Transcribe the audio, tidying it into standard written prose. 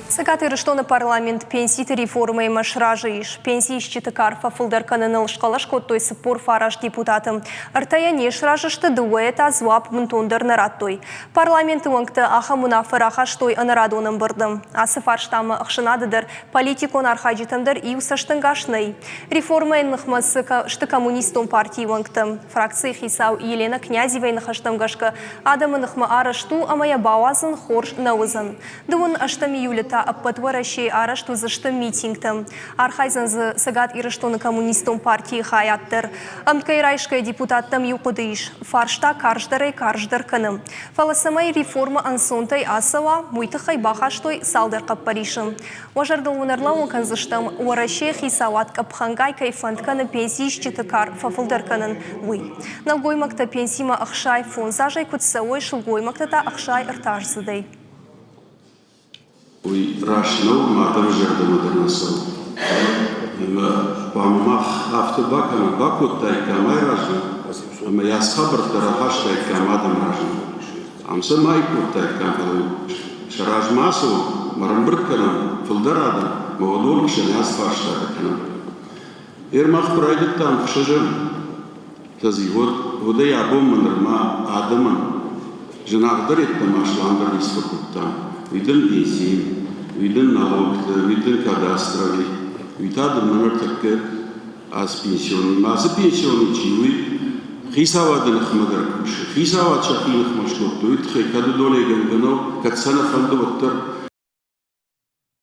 Сагаты рыштоны парламент пенситы реформы машражыш. Пенсии щитыкарфа фылдарканын шкалаш коттой сыппор фараж депутатым. Артая нешражышты дуэта звап мунтондыр нараттой. Парламент уаңкты аха мунафыр аха штой анарадоным бырдым. Асы фарштамы ақшынадыдыр, политикон архаджитымдыр и усаштынгашный. Реформы нахмасы шты коммунистон партии уаңкты. Фракции хисау Елена Князевой нахаштамгашка адамы нахма арашту амая бауазын хорш наузын. Дуын аштами юлета аппатваращей арашту зашты митингтым. Архайзан сагат ирыштоны коммунистон партии хаяттыр. Амкайрайшкая депутаттам юқудыш. Фаршта карждар кыным. Фаласамай реформа ансонтай асава муйтыхай бахаштой салдар каппаришым. Важардыл вынарлауын канзыштым уаращей хисават капхангай кайфантканы пенсии щитыкар фафылдарканын уй. Налгоймакта пенсима ахшай фон зажай кутсавой шылгоймактата ахшай ыртажзыдай. Уй рашнау матам жардамадырнасау. Памах автобакана бакуттай камай ражны. Ама ясхабыртара хаштай камадам ражны. Амса майкуттай камадам. Шаражмасу марамбырканам фылдарадам. Мавадол кшен ясфаштадаканам. Ирмах прайдыттам кшажым. Тази вода ябом манырма адаман. Жинағдар еттам ашландар исфакуттам. Виден пенсии, виден налогты, виден кадастровый, виден номер аз пенсионный, мазы пенсионный чиуй, хисавадын хмадар куши, хисавад шахинах машлокту, итхай каду долеген гано, как сана фандоваттар